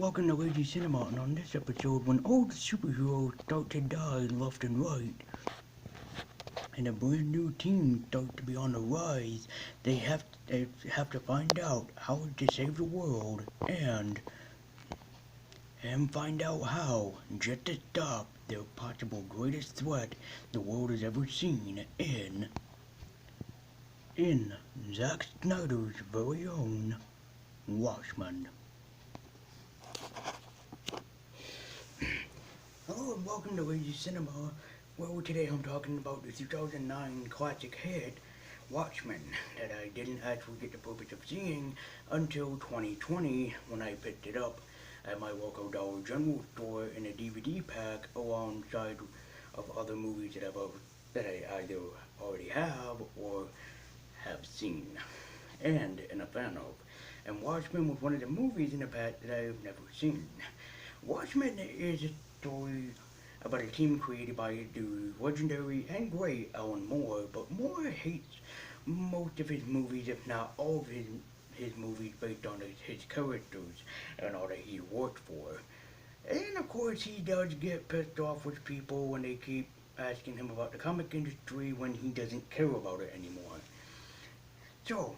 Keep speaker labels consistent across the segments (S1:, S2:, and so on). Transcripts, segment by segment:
S1: welcome to Lazy Cinema, and on this episode, when all the superheroes start to die left and right, and a brand new team starts to be on the rise, they have to find out how to save the world, and find out how, just to stop their possible greatest threat the world has ever seen in Zack Snyder's very own Watchmen. Hello and welcome to Lazy Cinema. Well, today I'm talking about the 2009 classic hit, Watchmen, that I didn't actually get the privilege of seeing until 2020 when I picked it up at my local Dollar General store in a DVD pack alongside of other movies that I either already have or have seen and am a fan of. And Watchmen was one of the movies in the pack that I've never seen. Watchmen is a story about a team created by the legendary and great Alan Moore, but Moore hates most of his movies, if not all of his movies, based on his characters and all that he worked for. And of course, he does get pissed off with people when they keep asking him about the comic industry when he doesn't care about it anymore. So,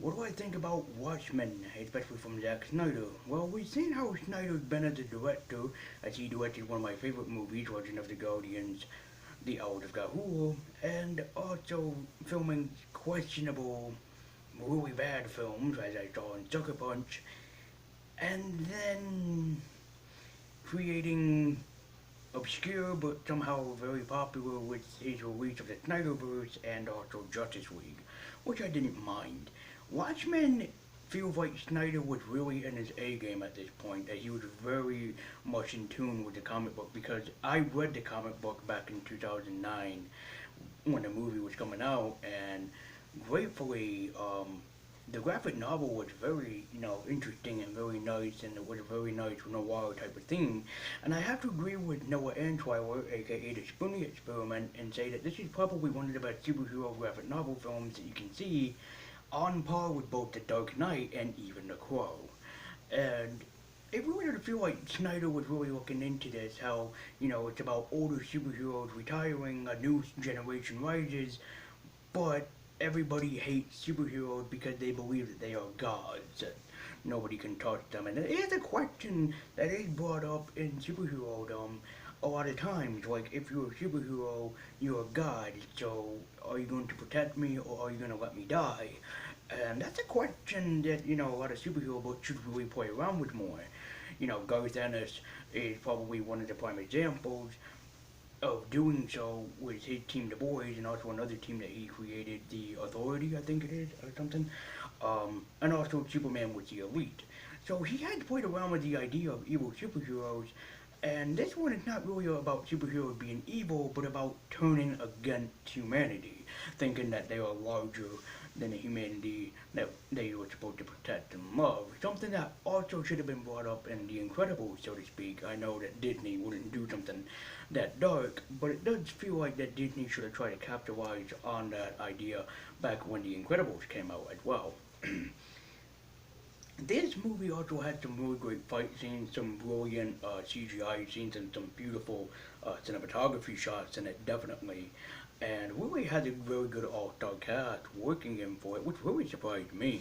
S1: what do I think about Watchmen, especially from Zack Snyder? Well, we've seen how Snyder's been as a director, as he directed one of my favorite movies, Legend of the Guardians, The Owls of Ga'Hoole, and also filming questionable, really bad films, as I saw in Sucker Punch, and then creating obscure but somehow very popular with his release of the Snyderverse and also Justice League, which I didn't mind. Watchmen feels like Snyder was really in his A game at this point, that he was very much in tune with the comic book, because I read the comic book back in 2009 when the movie was coming out, and gratefully, the graphic novel was very, interesting and very nice, and it was a very nice noir type of thing. And I have to agree with Noah Antwiler, aka the Spoonie Experiment, and say that this is probably one of the best superhero graphic novel films that you can see, on par with both The Dark Knight and even The Crow. And it really did feel like Snyder was really looking into this, how, it's about older superheroes retiring, a new generation rises, but everybody hates superheroes because they believe that they are gods, that nobody can touch them. And it is a question that is brought up in superherodom a lot of times, like, if you're a superhero, you're a god, so are you going to protect me or are you going to let me die? And that's a question that, a lot of superhero books should really play around with more. Garth Ennis is probably one of the prime examples of doing so with his team, The Boys, and also another team that he created, The Authority, I think it is, or something. And also Superman with the Elite. So he had played around with the idea of evil superheroes, and this one is not really about superheroes being evil, but about turning against humanity, thinking that they are larger than the humanity that they were supposed to protect and love. Something that also should have been brought up in The Incredibles, so to speak. I know that Disney wouldn't do something that dark, but it does feel like that Disney should have tried to capitalize on that idea back when The Incredibles came out as well. This movie also had some really great fight scenes, some brilliant CGI scenes, and some beautiful cinematography shots in it, definitely. And really had a very good all-star cast working in for it, which really surprised me,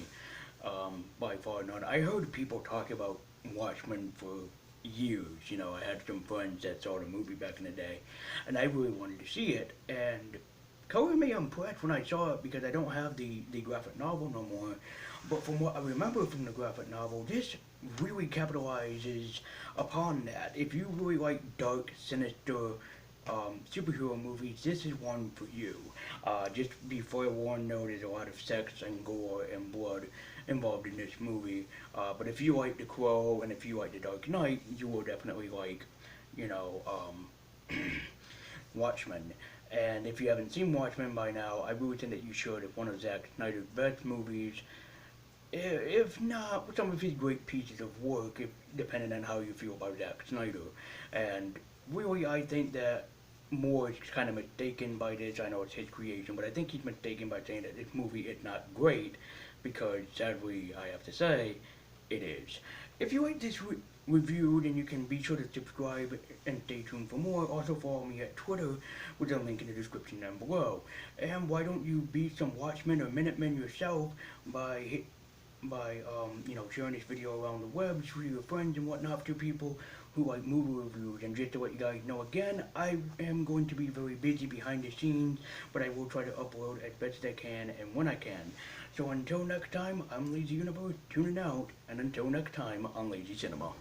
S1: by far none. I heard people talk about Watchmen for years. I had some friends that saw the movie back in the day, and I really wanted to see it. And color me impressed when I saw it because I don't have the graphic novel no more. But from what I remember from the graphic novel, this really capitalizes upon that. If you really like dark, sinister superhero movies, this is one for you. Just be forewarned, though, there's a lot of sex and gore and blood involved in this movie. But if you like The Crow and if you like The Dark Knight, you will definitely like, you know, Watchmen. And if you haven't seen Watchmen by now, I really think that you should. It's one of Zack Snyder's best movies. If not, some of his great pieces of work, depending on how you feel about Zack Snyder. And really, I think that Moore is kind of mistaken by this. I know it's his creation, but I think he's mistaken by saying that this movie is not great, because sadly, I have to say, it is. If you like this reviewed, and you can be sure to subscribe and stay tuned for more. Also follow me at Twitter with a link in the description down below. And why don't you be some Watchmen or Minutemen yourself by sharing this video around the web to your friends and whatnot, to people who like movie reviews. And just to let you guys know again, I am going to be very busy behind the scenes, but I will try to upload as best as I can and when I can. So until next time, I'm Lazy Universe tuning out, and until next time on Lazy Cinema.